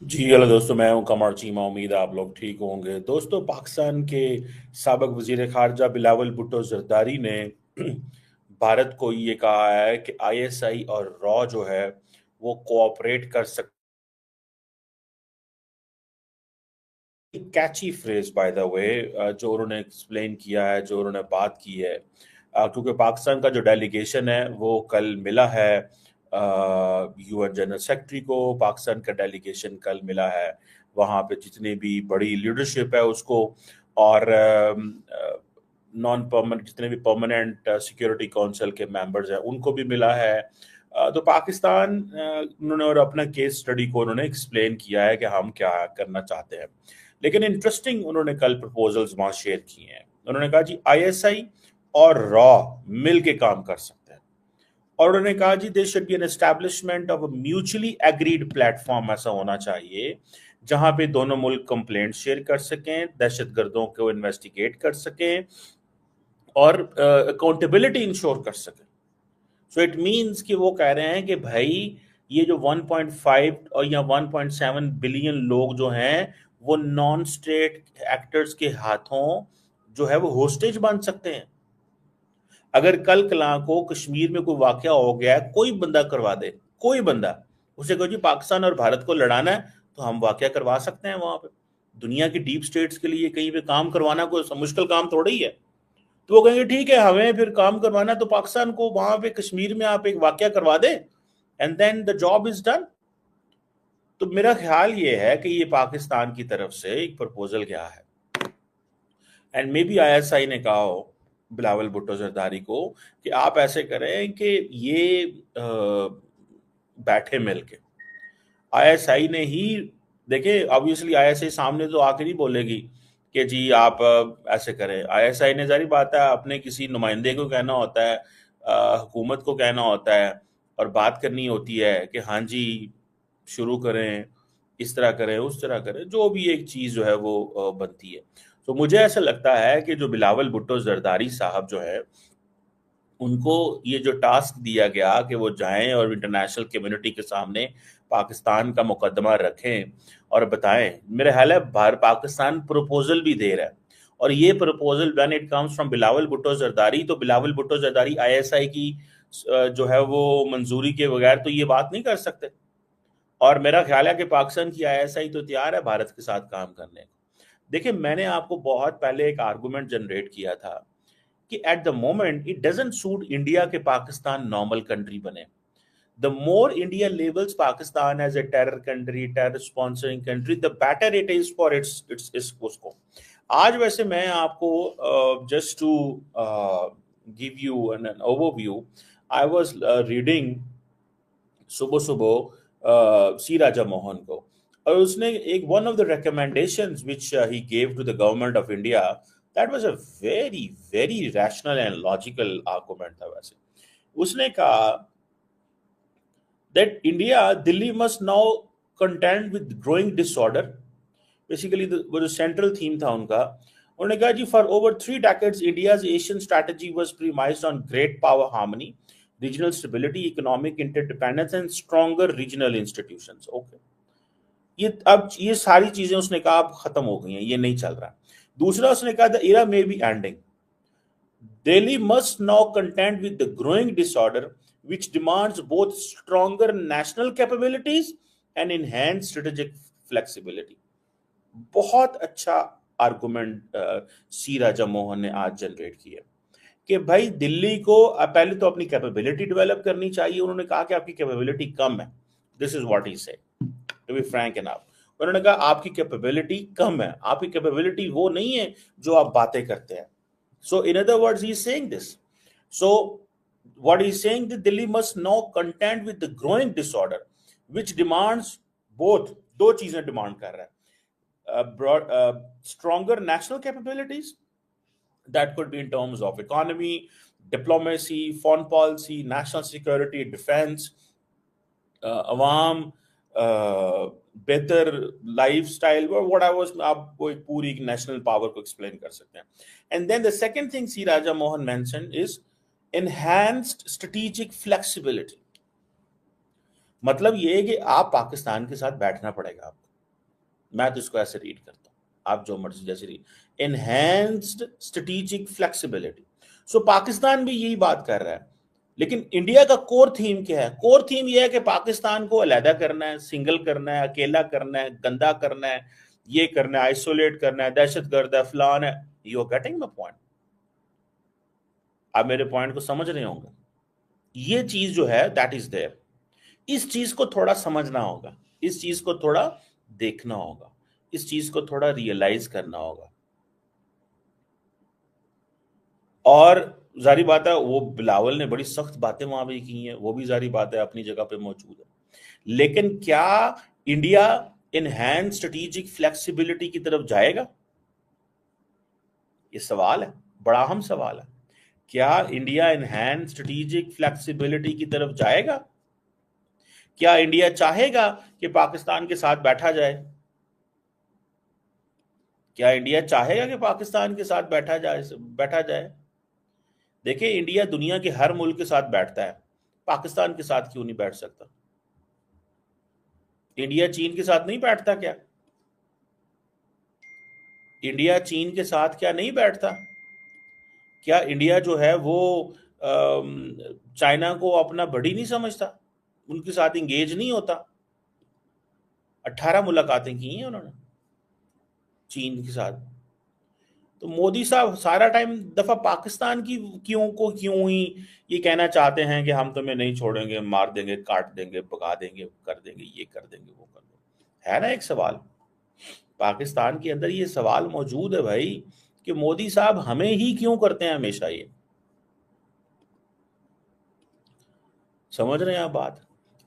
जी hello दोस्तों, मैं हूं कमर चीमा। उम्मीद है आप लोग ठीक होंगे। दोस्तों, पाकिस्तान के साबिक वजीर खारजा बिलावल भुट्टो जरदारी ने भारत को ये कहा है कि आईएसआई और रॉ जो है वो कोऑपरेट कर सकते। कैची फ्रेज बाय द वे, जो उन्होंने एक्सप्लेन किया है, जो उन्होंने बात की है, क्योंकि पाकिस्तान का जो डेलीगेशन है वो कल मिला है यूएन जनरल सेक्रेटरी को। पाकिस्तान का डेलीगेशन कल मिला है वहाँ पे जितनी भी बड़ी लीडरशिप है उसको, और नॉन परमानेंट जितने भी परमानेंट सिक्योरिटी काउंसिल के मेंबर्स हैं उनको भी मिला है। तो पाकिस्तान उन्होंने और अपना केस स्टडी को उन्होंने एक्सप्लेन किया है कि हम क्या करना चाहते हैं। लेकिन इंटरेस्टिंग उन्होंने कल प्रपोजल्स वहां शेयर किए हैं। उन्होंने कहा जी आईएसआई और रॉ मिल के काम कर सकते हैं, और उन्होंने कहा जी they should be an establishment of a mutually agreed platform. ऐसा होना चाहिए जहां पे दोनों मुल्क कंप्लेंट शेयर कर सकें, दहशतगर्दों को इन्वेस्टिगेट कर सकें और अकाउंटेबिलिटी इंश्योर कर सकें। सो इट मीन्स कि वो कह रहे हैं कि भाई ये जो 1.5 और या 1.7 बिलियन लोग जो हैं वो नॉन स्टेट एक्टर्स के हाथों जो है वो होस्टेज बन सकते हैं। अगर कल कला को कश्मीर में कोई वाकया हो गया है, कोई बंदा करवा दे, कोई बंदा उसे कहो जी पाकिस्तान और भारत को लड़ाना है, तो हम वाकया करवा सकते हैं वहां पे। दुनिया की डीप स्टेट्स के लिए कहीं पे काम करवाना कोई मुश्किल काम थोड़ा ही है। तो वो कहेंगे ठीक है, हमें फिर काम करवाना है तो पाकिस्तान को वहां पे कश्मीर में आप एक वाकया करवा दे and then the job is done. तो मेरा ख्याल ये है कि ये पाकिस्तान की तरफ से एक प्रपोजल गया है, एंड मे बी आईएसआई ने कहा हो बिलावल भुट्टो जरदारी को कि आप ऐसे करें कि ये बैठे मिलके आईएसआई ने ही देखे। ऑब्वियसली आईएसआई सामने तो आके नहीं बोलेगी कि जी आप ऐसे करें। आईएसआई ने जारी बात है अपने किसी नुमाइंदे को कहना होता है, हुकूमत को कहना होता है और बात करनी होती है कि हाँ जी शुरू करें, इस तरह करें, उस तरह करें, जो भी एक चीज़ जो है वो बनती है। तो मुझे ऐसा लगता है कि जो बिलावल भुट्टो जरदारी साहब जो है उनको ये जो टास्क दिया गया कि वो जाएं और इंटरनेशनल कम्युनिटी के सामने पाकिस्तान का मुकदमा रखें और बताएं। मेरे ख्याल है पाकिस्तान प्रपोजल भी दे रहा है, और ये proposal when it comes from Bilawal Bhutto Zardari, तो बिलावल भुट्टो जरदारी आईएसआई की जो है वो मंजूरी के बगैर तो ये बात नहीं कर सकते। और मेरा ख्याल है कि पाकिस्तान की आईएसआई तो तैयार है भारत के साथ काम करने को। देखिए, मैंने आपको बहुत पहले एक आर्गुमेंट जनरेट किया था कि at the moment it doesn't suit India के पाकिस्तान नॉर्मल कंट्री बने। The more India labels Pakistan as a terror country, terror sponsoring country, the better it is for its उसको। आज वैसे मैं आपको just to give you an overview, I was reading सुबह सुबह C Raja Mohan को, और उसने एक one of the recommendations which he gave to the government of India, that was a very very rational and logical argument था वैसे। उसने कहा that India, Delhi must now contend with growing disorder। Basically वो जो central theme था उनका, उन्होंने कहा जी for over 3 decades India's Asian strategy was premised on great power harmony, regional stability, economic interdependence and stronger regional institutions. Okay, ये अब ये सारी चीजें उसने कहा अब खत्म हो गई हैं, ये नहीं चल रहा। दूसरा उसने कहा the era may be ending, Delhi must now contend with the growing disorder, which demands both stronger national capabilities and enhanced strategic flexibility। बहुत अच्छा आर्गुमेंट सी राजा मोहन ने आज जनरेट किया कि भाई दिल्ली को पहले तो अपनी कैपेबिलिटी डेवलप करनी चाहिए। उन्होंने कहा कि आपकी कैपेबिलिटी कम है। This is what he said, to be frank enough. उन्होंने कहा आपकी कैपेबिलिटी कम है, आपकी कैपेबिलिटी वो नहीं है जो आप बातें करते हैं। So, in other words, he's saying this. So, what he's saying that Delhi must now contend with the growing disorder, which demands both. दो चीजें डिमांड कर रहा है, broad, stronger national capabilities that could be in terms of economy, diplomacy, foreign policy, national security, defense, अवाम, बेहतर life style, what I was आपको एक पूरी national power को एक्सप्लेन कर सकते हैं। And then the second thing C Raja Mohan mention is enhanced strategic flexibility. मतलब ये है कि आप पाकिस्तान के साथ बैठना पड़ेगा आपको, मैं तो इसको ऐसे रीड करता हूं, आप जो मर्जी जैसे read. Enhanced strategic flexibility. So Pakistan भी यही बात कर रहा है, लेकिन इंडिया का कोर थीम क्या है? कोर थीम यह है कि पाकिस्तान को अलहदा करना है, सिंगल करना है, अकेला करना है, गंदा करना है, ये करना है, आइसोलेट करना है, दहशतगर्द है, फलान है। You are getting my point? आप मेरे पॉइंट को समझ रहे होंगे। ये चीज जो है दैट इज देयर। इस चीज को थोड़ा समझना होगा, इस चीज को थोड़ा देखना होगा, इस चीज को थोड़ा रियलाइज करना होगा। और जारी बात है, वो बिलावल ने बड़ी सख्त बातें वहां भी की हैं, वो भी जारी बात है, अपनी जगह पे मौजूद है। लेकिन क्या इंडिया इनहैंस स्ट्रेटेजिक फ्लेक्सिबिलिटी की तरफ जाएगा? ये सवाल है, बड़ा अहम सवाल है। क्या इंडिया इनहैंस स्ट्रेटेजिक फ्लेक्सिबिलिटी की तरफ जाएगा? क्या इंडिया चाहेगा कि पाकिस्तान के साथ बैठा जाए? क्या इंडिया चाहेगा कि पाकिस्तान के साथ बैठा जाए? देखिए, इंडिया दुनिया के हर मुल्क के साथ बैठता है, पाकिस्तान के साथ क्यों नहीं बैठ सकता? इंडिया चीन के साथ नहीं बैठता क्या? इंडिया चीन के साथ क्या नहीं बैठता? क्या इंडिया जो है वो चाइना को अपना बड़ी नहीं समझता, उनके साथ इंगेज नहीं होता? 18 मुलाकातें की हैं उन्होंने चीन के साथ। तो मोदी साहब सारा टाइम दफा पाकिस्तान की क्यों ही ये कहना चाहते हैं कि हम तुम्हें नहीं छोड़ेंगे, मार देंगे, काट देंगे, भगा देंगे, कर देंगे, ये कर देंगे, वो कर देंगे। है ना एक सवाल, पाकिस्तान के अंदर ये सवाल मौजूद है भाई, कि मोदी साहब हमें ही क्यों करते हैं हमेशा ये। समझ रहे हैं आप बात?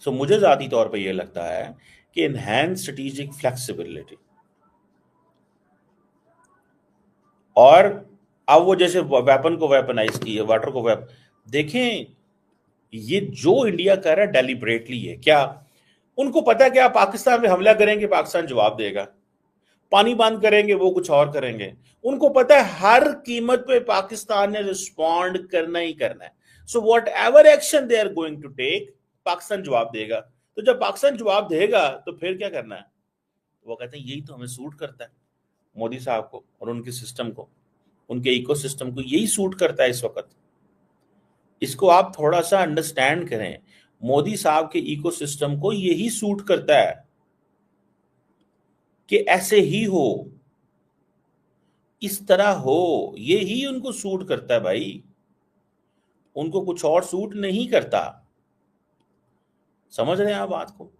सो मुझे जाती तौर पे ये लगता है कि इनहैंस स्ट्रेटेजिक फ्लेक्सिबिलिटी, और अब वो जैसे वेपन को वेपनाइज किए, वाटर को देखें, ये जो इंडिया कर रहा है डेलिबरेटली है क्या? उनको पता है कि आप पाकिस्तान में हमला करेंगे, पाकिस्तान जवाब देगा, पानी बंद करेंगे, वो कुछ और करेंगे। उनको पता है हर कीमत पे पाकिस्तान ने रिस्पॉन्ड करना ही करना है। So whatever action they are going to take, Pakistan जवाब देगा। तो जब पाकिस्तान जवाब देगा तो फिर क्या करना है? वो कहते हैं यही तो हमें सूट करता है, मोदी साहब को और उनके सिस्टम को, उनके इकोसिस्टम को यही सूट करता है इस वक्त। इसको आप थोड़ा सा अंडरस्टैंड करें, मोदी साहब के इकोसिस्टम को यही सूट करता है कि ऐसे ही हो, इस तरह हो, ये ही उनको सूट करता है भाई, उनको कुछ और सूट नहीं करता। समझ रहे हैं आप बात को?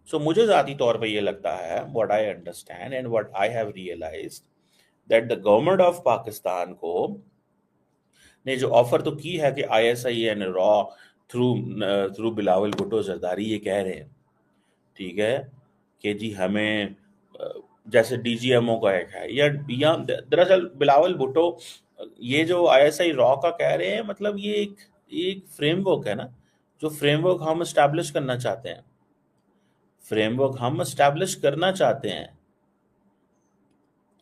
सो मुझे जाती तौर पे ये लगता है, what I understand and what I have realised, that the government of Pakistan को ने जो ऑफर तो की है कि आईएसआई एंड रॉ थ्रू थ्रू बिलावल भुट्टो जरदारी ये कह रहे हैं, ठीक है, कि जी हमें जैसे डीजीएमओ का एक है, या दरअसल बिलावल भुट्टो ये जो आईएसआई रॉ का कह रहे हैं, मतलब ये एक फ्रेमवर्क है ना, जो फ्रेमवर्क हम एस्टैब्लिश करना चाहते हैं, फ्रेमवर्क हम एस्टैब्लिश करना चाहते हैं।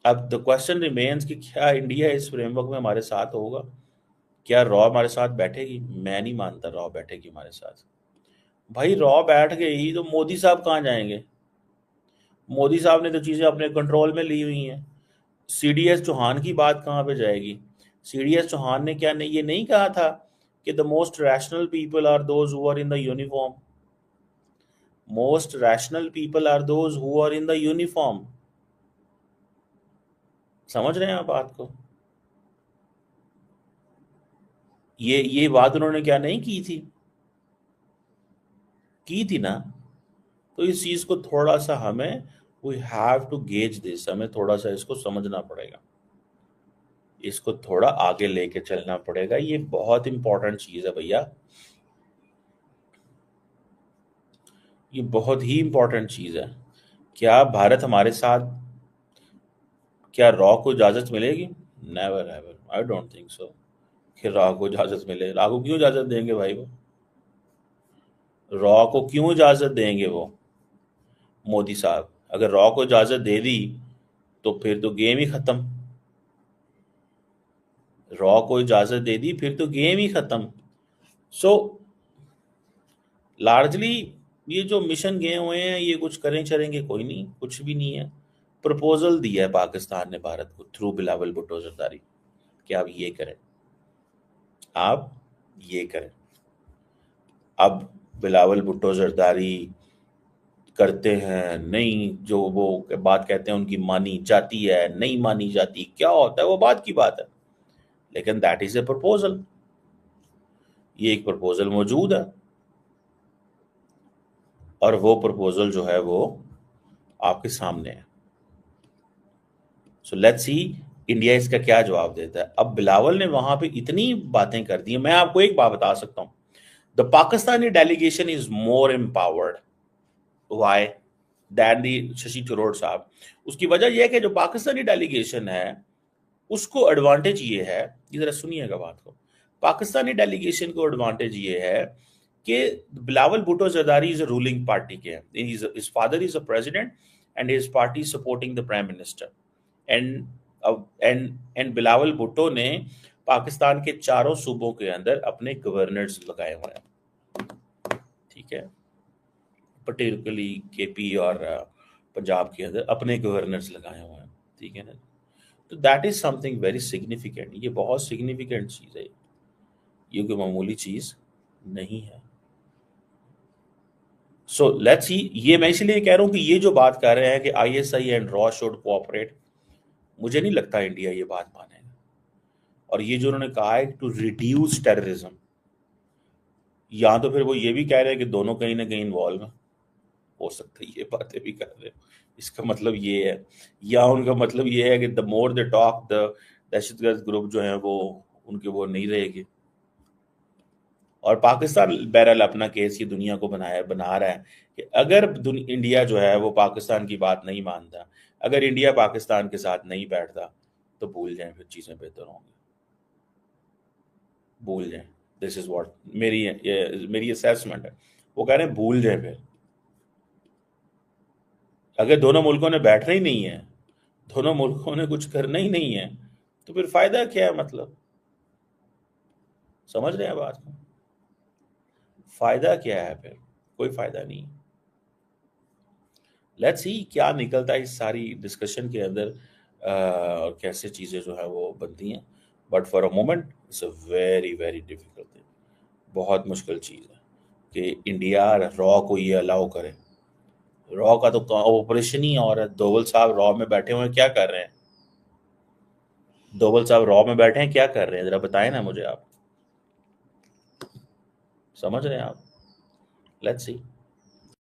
अब द क्वेश्चन रिमेन्स कि क्या इंडिया इस फ्रेमवर्क में हमारे साथ होगा? क्या रॉ हमारे साथ बैठेगी? मैं नहीं मानता रॉ बैठेगी हमारे साथ। भाई रॉ बैठ गई तो मोदी साहब कहाँ जाएंगे? मोदी साहब ने तो चीजें अपने कंट्रोल में ली हुई हैं। सीडीएस चौहान की बात कहाँ पे जाएगी? सीडीएस चौहान ने क्या नहीं, ये नहीं कहा था कि the most rational people are those who are in the uniform? Most rational people are those who are in the uniform. समझ रहे हैं आप बात को? ये बात उन्होंने क्या नहीं की थी? की थी ना। तो इस चीज को थोड़ा सा हमें, we have to gauge this, हमें थोड़ा सा इसको समझना पड़ेगा, इसको थोड़ा आगे लेके चलना पड़ेगा। ये बहुत इंपॉर्टेंट चीज है भैया, ये बहुत ही इंपॉर्टेंट चीज है। क्या भारत हमारे साथ, क्या रॉ को इजाजत मिलेगी? Never ever, I don't think so कि रॉ को इजाजत मिले। रॉ को क्यों इजाजत देंगे भाई वो? रॉ को क्यों इजाजत देंगे वो मोदी साहब? अगर रॉ को इजाजत दे दी तो फिर तो गेम ही खत्म। रॉ को इजाजत दे दी फिर तो गेम ही खत्म। सो लार्जली ये जो मिशन गए हुए हैं, ये कुछ करें चलेंगे कोई नहीं, कुछ भी नहीं है। प्रपोजल दिया है पाकिस्तान ने भारत को थ्रू बिलावल भुट्टो जरदारी कि आप ये करें, आप ये करें। अब बिलावल भुट्टो जरदारी करते हैं नहीं, जो वो बात कहते हैं उनकी मानी जाती है नहीं मानी जाती, क्या होता है वो बात की बात है, लेकिन दैट इज ए प्रपोजल, ये एक प्रपोजल मौजूद है और वो प्रपोजल जो है वो आपके सामने है। सो लेट्स सी इंडिया इसका क्या जवाब देता है। अब बिलावल ने वहां पे इतनी बातें कर दी, मैं आपको एक बात बता सकता हूं, the Pakistani delegation is more empowered why than the Shashi Tharoor साहब। उसकी वजह यह है कि जो पाकिस्तानी डेलीगेशन है उसको एडवांटेज ये है, ये जरा सुनिएगा बात को, पाकिस्तानी डेलीगेशन को एडवांटेज ये है कि Bilawal Bhutto Zardari is a ruling party के हैं, his father is a president and his party supporting the prime minister and and Bilawal Bhutto ने पाकिस्तान के चारों सूबों के अंदर अपने गवर्नर्स लगाए हुए हैं, ठीक है, पर्टिकुलरली केपी और पंजाब के अंदर अपने गवर्नर्स लगाए हुए हैं, ठीक है ना। तो that is something very significant, ये बहुत सिग्निफिकेंट चीज है, ये कोई मामूली चीज नहीं है। सो लेट्स सी, ये मैं इसलिए कह रहा हूं कि ये जो बात कर रहे हैं कि ISI and raw should cooperate, मुझे नहीं लगता इंडिया ये बात मानेगा। और ये जो उन्होंने कहा है टू रिड्यूस टेररिज्म, या तो फिर वो ये भी कह रहे हैं कि दोनों कहीं ना कहीं इन्वॉल्व हैं, हो सकता है ये बातें भी कर रहे हो, इसका मतलब ये है, या उनका मतलब ये है कि the more they talk the दहशतगर्द ग्रुप जो है वो उनके वो नहीं रहेगी। और पाकिस्तान बहरहाल अपना केस ये दुनिया को बना रहा है कि अगर इंडिया जो है वो पाकिस्तान की बात नहीं मानता, अगर इंडिया पाकिस्तान के साथ नहीं बैठता तो भूल जाएं, फिर चीजें बेहतर होंगी, भूल जाएं। दिस इज व्हाट मेरी असेसमेंट है, वो कह रहे हैं भूल जाएं। फिर अगर दोनों मुल्कों ने बैठना ही नहीं है, दोनों मुल्कों ने कुछ करना ही नहीं है, तो फिर फायदा क्या है, मतलब समझ रहे हैं बात को, फायदा क्या है, फिर कोई फायदा नहीं। लेट्स सी क्या निकलता है इस सारी डिस्कशन के अंदर, और कैसे चीज़ें जो है वो बनती हैं। But for a moment it's a very very difficult thing, बहुत मुश्किल चीज़ है कि इंडिया रॉ को ये अलाउ करे। रॉ का तो ऑपरेशन ही, और दोवल साहब रॉ में बैठे हुए हैं, क्या कर रहे हैं, दोवल साहब रॉ में बैठे हैं क्या कर रहे हैं, जरा बताएं ना मुझे आप, समझ रहे हैं आप। Let's see.